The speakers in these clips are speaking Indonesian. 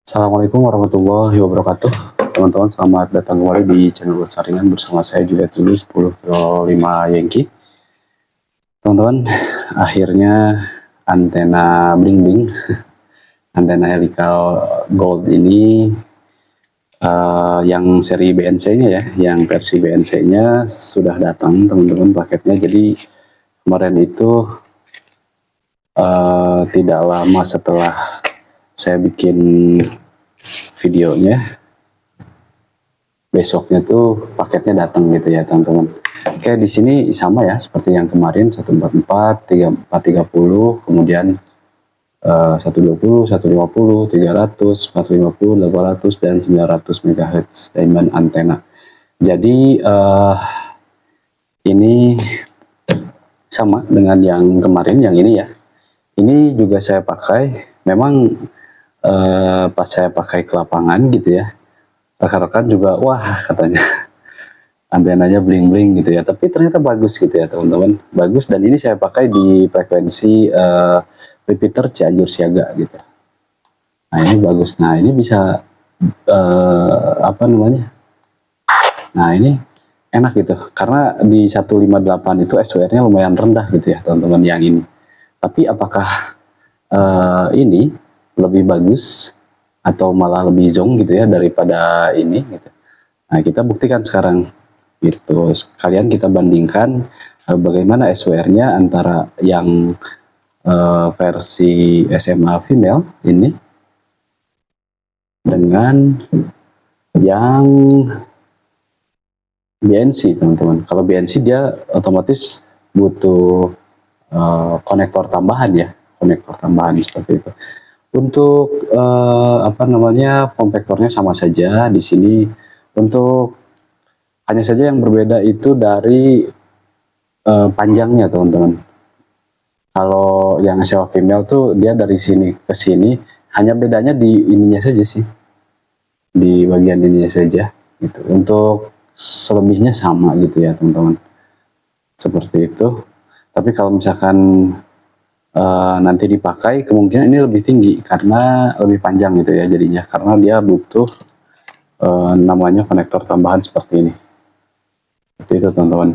Assalamualaikum warahmatullahi wabarakatuh. Teman-teman, selamat datang kembali di channel Saringan bersama saya Juliet Zulu 1005 Yankee. Teman-teman, akhirnya antena bling bling, antena helical gold ini yang seri BNC-nya ya, yang versi BNC-nya sudah datang teman-teman paketnya. Jadi kemarin itu tidak lama setelah saya bikin videonya, besoknya tuh paketnya datang gitu ya teman-teman. Oke, di sini sama ya seperti yang kemarin 144, 3430, kemudian 120, 150, 300, 450, 800 dan 900 MHz diamond antena. Jadi ini sama dengan yang kemarin, yang ini ya. Ini juga saya pakai, memang pas saya pakai ke lapangan gitu ya, rekan-rekan juga wah katanya antenanya bling-bling gitu ya, tapi ternyata bagus gitu ya teman-teman, bagus. Dan ini saya pakai di frekuensi repeater Cianjur Siaga gitu. Nah ini bagus, nah ini bisa apa namanya, nah ini enak gitu karena di 158 itu SWR-nya lumayan rendah gitu ya teman-teman yang ini. Tapi apakah ini lebih bagus atau malah lebih zong gitu ya daripada ini gitu. Nah kita buktikan sekarang gitu, sekalian kita bandingkan bagaimana SWR-nya antara yang versi SMA female ini dengan yang BNC teman-teman. Kalau BNC dia otomatis butuh konektor tambahan ya, konektor tambahan seperti itu. Untuk apa namanya, form factornya sama saja di sini. Untuk hanya saja yang berbeda itu dari panjangnya teman-teman. Kalau yang sewa female tuh dia dari sini ke sini, hanya bedanya di ininya saja sih, di bagian ininya saja gitu. Untuk selebihnya sama gitu ya teman-teman, seperti itu. Tapi kalau misalkan nanti dipakai, kemungkinan ini lebih tinggi karena lebih panjang gitu ya jadinya, karena dia butuh namanya konektor tambahan seperti ini. Seperti itu teman-teman,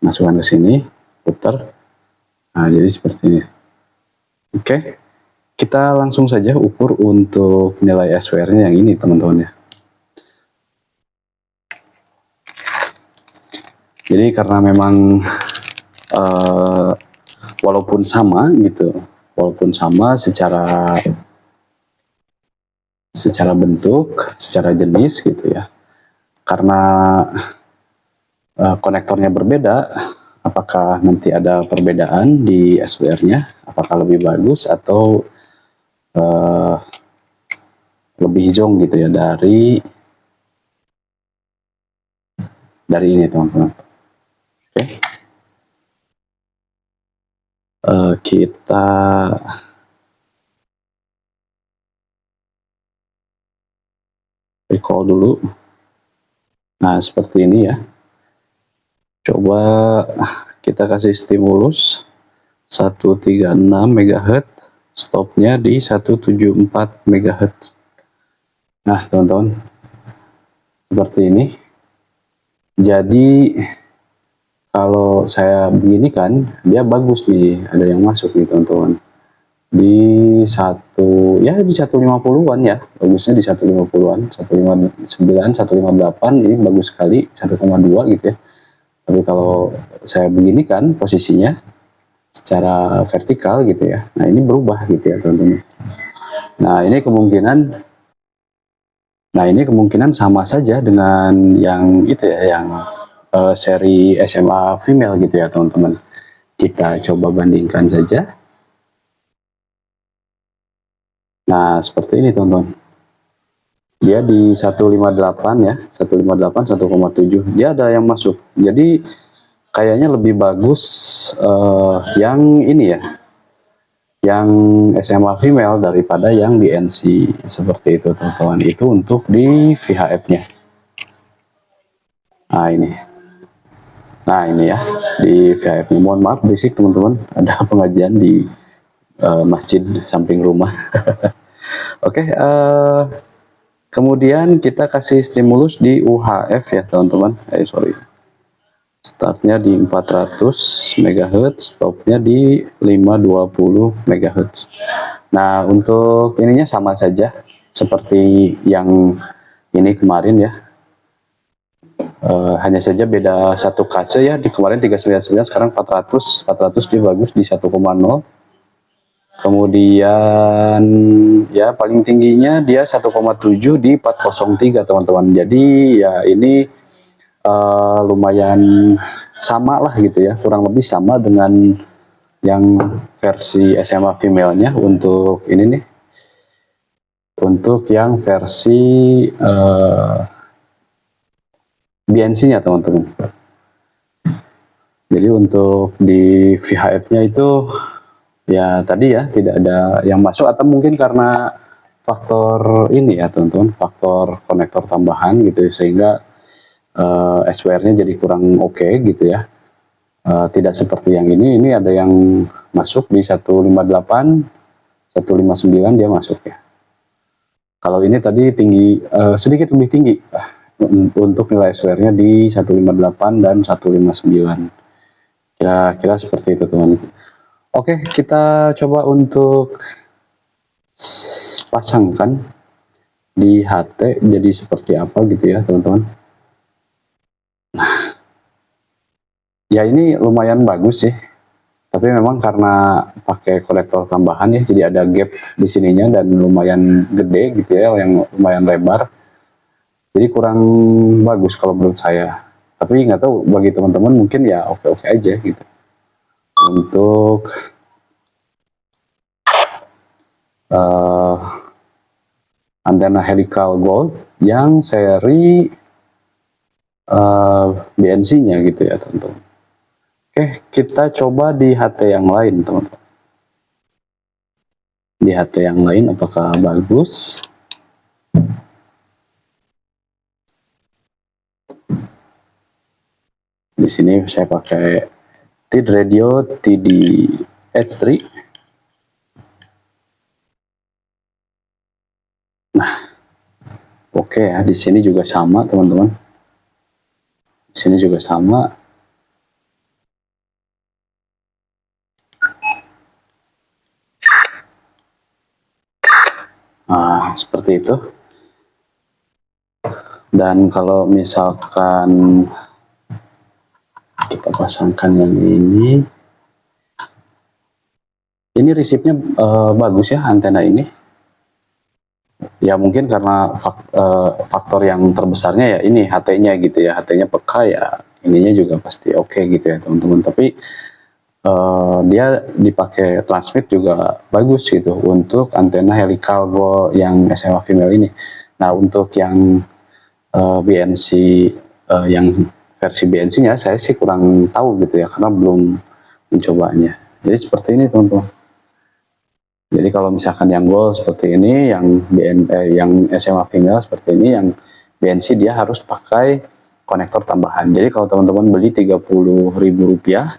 masukkan ke sini, putar. Nah jadi seperti ini. Oke, kita langsung saja ukur untuk nilai SWR-nya yang ini teman-teman ya. Jadi karena memang walaupun sama gitu, walaupun sama secara bentuk, secara jenis gitu ya, karena konektornya berbeda, apakah nanti ada perbedaan di SWR-nya, apakah lebih bagus atau lebih zong gitu ya dari ini teman-teman. Oke. Kita recall dulu. Nah seperti ini ya. Coba kita kasih stimulus 136 MHz, stopnya di 174 MHz. Nah teman-teman, seperti ini. Jadi kalau saya begini kan, dia bagus nih, ada yang masuk nih teman-teman. Di 150-an ya, bagusnya di 150-an, 159, 158, ini bagus sekali, 1,2 gitu ya. Tapi kalau saya begini kan posisinya secara vertikal gitu ya, nah ini berubah gitu ya teman-teman. Nah ini kemungkinan sama saja dengan yang itu ya, yang seri SMA female gitu ya teman-teman. Kita coba bandingkan saja. Nah seperti ini teman-teman, dia di 158 ya, 158, 1,7, dia ada yang masuk. Jadi kayaknya lebih bagus yang ini ya, yang SMA female daripada yang BNC, seperti itu teman-teman. Itu untuk di VHF-nya. Nah ini ya di VHF-nya. Mohon maaf berisik teman-teman, ada pengajian di masjid samping rumah. Oke, Kemudian kita kasih stimulus di UHF ya teman-teman. Sorry. Startnya di 400 MHz, stopnya di 520 MHz. Nah, untuk ininya sama saja seperti yang ini kemarin ya. Hanya saja beda satu kaca ya, di kemarin 399, sekarang 400. 400 dia bagus di 1,0. Kemudian ya paling tingginya dia 1,7 di 403 teman-teman. Jadi ya ini lumayan sama lah gitu ya, kurang lebih sama dengan yang versi SMA female-nya. Untuk ini nih, untuk yang versi BNC-nya teman-teman. Jadi untuk di VHF-nya itu ya tadi ya tidak ada yang masuk, atau mungkin karena faktor ini ya teman-teman, faktor konektor tambahan gitu, sehingga SWR-nya jadi kurang oke gitu ya. Tidak seperti yang ini ada yang masuk di 158, 159 dia masuk ya. Kalau ini tadi tinggi, sedikit lebih tinggi untuk nilai SWR-nya di 158 dan 159. Kira-kira seperti itu teman. Oke, kita coba untuk pasangkan di HT jadi seperti apa gitu ya teman-teman. Nah, ya ini lumayan bagus sih, tapi memang karena pakai konektor tambahan ya, jadi ada gap di sininya dan lumayan gede gitu ya, yang lumayan lebar, jadi kurang bagus kalau menurut saya. Tapi nggak tahu bagi teman-teman mungkin ya oke-oke aja gitu. Untuk antena helical gold yang seri BNC-nya gitu ya teman-teman. Oke, kita coba di HT yang lain teman-teman. Di HT yang lain apakah bagus? Di sini saya pakai TID Radio TD-H3. Nah, oke ya, di sini juga sama teman-teman. Di sini juga sama. Nah, seperti itu. Dan kalau misalkan kita pasangkan yang ini resipnya bagus ya antena ini. Ya mungkin karena faktor yang terbesarnya ya ini HT-nya gitu ya, HT-nya peka ya, ininya juga pasti oke gitu ya teman-teman. Tapi dia dipakai transmit juga bagus gitu untuk antena helical gold yang SMA female ini. Nah untuk yang BNC yang versi BNC-nya saya sih kurang tahu gitu ya, karena belum mencobanya. Jadi seperti ini teman-teman. Jadi kalau misalkan yang gold seperti ini, yang SMA female seperti ini, yang BNC dia harus pakai konektor tambahan. Jadi kalau teman-teman beli Rp30.000,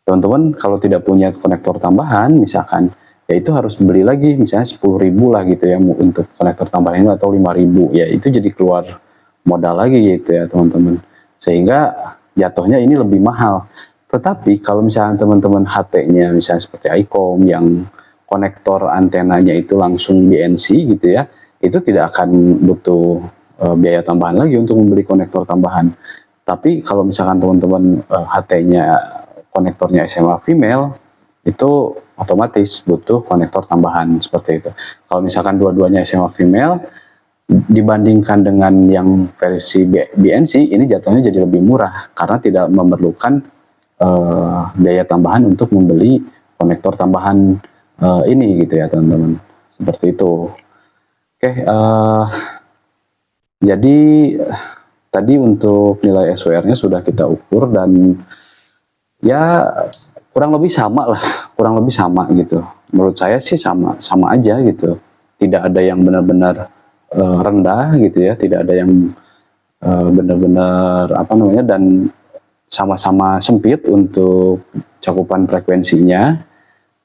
teman-teman kalau tidak punya konektor tambahan misalkan, ya itu harus beli lagi misalnya 10.000 lah gitu ya untuk konektor tambahan, atau 5.000, ya itu jadi keluar modal lagi gitu ya teman-teman, sehingga jatuhnya ini lebih mahal. Tetapi kalau misalnya teman-teman HT-nya misalnya seperti ICOM yang konektor antenanya itu langsung BNC gitu ya, itu tidak akan butuh biaya tambahan lagi untuk membeli konektor tambahan. Tapi kalau misalkan teman-teman HT-nya konektornya SMA female, itu otomatis butuh konektor tambahan seperti itu. Kalau misalkan dua-duanya SMA female, dibandingkan dengan yang versi BNC, ini jatuhnya jadi lebih murah karena tidak memerlukan biaya tambahan untuk membeli konektor tambahan ini gitu ya teman-teman, seperti itu. Oke, jadi tadi untuk nilai SWR-nya sudah kita ukur dan ya kurang lebih sama lah, kurang lebih sama gitu. Menurut saya sih sama aja gitu, tidak ada yang benar-benar rendah gitu ya, tidak ada yang benar-benar apa namanya, dan sama-sama sempit untuk cakupan frekuensinya.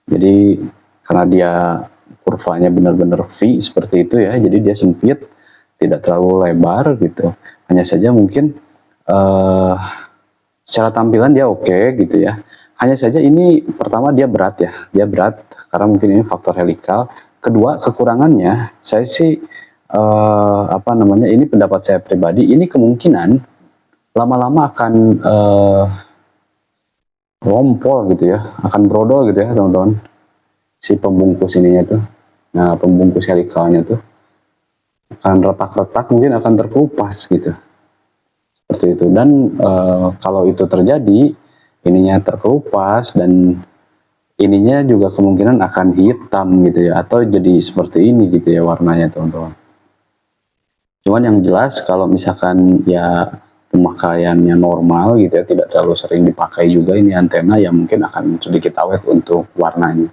Jadi karena dia kurvanya benar-benar V seperti itu ya, jadi dia sempit tidak terlalu lebar gitu. Hanya saja mungkin secara tampilan dia oke gitu ya. Hanya saja ini pertama dia berat ya, dia berat karena mungkin ini faktor helikal. Kedua kekurangannya, saya sih apa namanya, ini pendapat saya pribadi, ini kemungkinan lama-lama akan rompol gitu ya, akan brodol gitu ya teman-teman. Si pembungkus ininya tuh, nah pembungkus helikalnya tuh akan retak-retak, mungkin akan terkelupas gitu. Seperti itu. Dan kalau itu terjadi, ininya terkelupas dan ininya juga kemungkinan akan hitam gitu ya, atau jadi seperti ini gitu ya warnanya teman-teman. Cuman yang jelas kalau misalkan ya pemakaiannya normal gitu ya, tidak terlalu sering dipakai juga ini antena, ya mungkin akan sedikit awet untuk warnanya.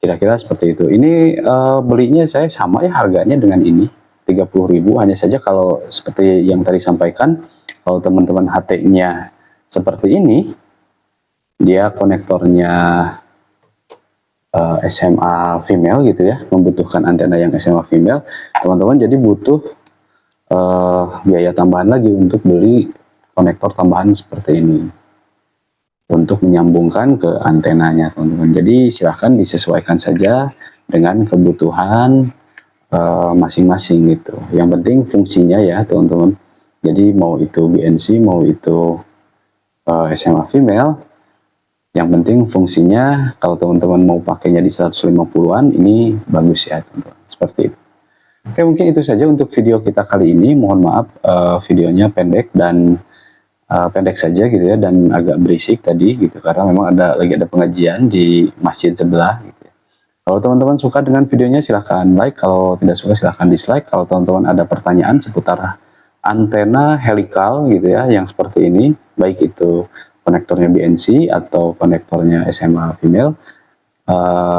Kira-kira seperti itu. Ini belinya saya sama ya harganya dengan ini, 30.000. Hanya saja kalau seperti yang tadi sampaikan, kalau teman-teman HT-nya seperti ini, dia konektornya SMA female gitu ya, membutuhkan antena yang SMA female, teman-teman jadi butuh biaya tambahan lagi untuk beli konektor tambahan seperti ini untuk menyambungkan ke antenanya teman-teman. Jadi silahkan disesuaikan saja dengan kebutuhan masing-masing gitu. Yang penting fungsinya ya teman-teman. Jadi mau itu BNC, mau itu SMA female, yang penting fungsinya. Kalau teman-teman mau pakainya di 150-an, ini bagus ya teman-teman. Seperti itu. Oke, mungkin itu saja untuk video kita kali ini. Mohon maaf videonya pendek dan pendek saja gitu ya, dan agak berisik tadi gitu karena memang lagi ada pengajian di masjid sebelah gitu. Kalau teman-teman suka dengan videonya silahkan like, kalau tidak suka silahkan dislike. Kalau teman-teman ada pertanyaan seputar antena helikal gitu ya yang seperti ini, baik itu konektornya BNC atau konektornya SMA female,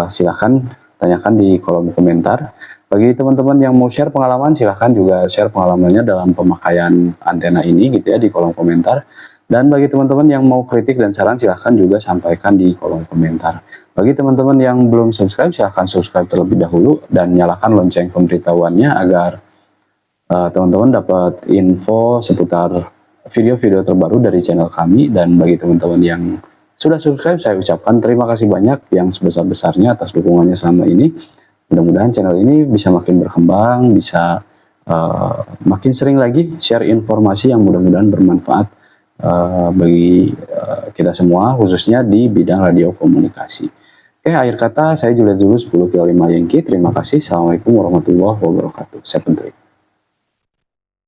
silahkan tanyakan di kolom komentar. Bagi teman-teman yang mau share pengalaman, silahkan juga share pengalamannya dalam pemakaian antena ini gitu ya di kolom komentar. Dan bagi teman-teman yang mau kritik dan saran, silahkan juga sampaikan di kolom komentar. Bagi teman-teman yang belum subscribe, silahkan subscribe terlebih dahulu dan nyalakan lonceng pemberitahuannya agar teman-teman dapat info seputar video-video terbaru dari channel kami. Dan bagi teman-teman yang sudah subscribe, saya ucapkan terima kasih banyak yang sebesar-besarnya atas dukungannya selama ini. Mudah-mudahan channel ini bisa makin berkembang, bisa makin sering lagi share informasi yang mudah-mudahan bermanfaat bagi kita semua, khususnya di bidang radio komunikasi. Oke, akhir kata saya Juliet Zulu 10 kilo 5 Yankee. Terima kasih. Assalamualaikum warahmatullahi wabarakatuh. Saya Pentri.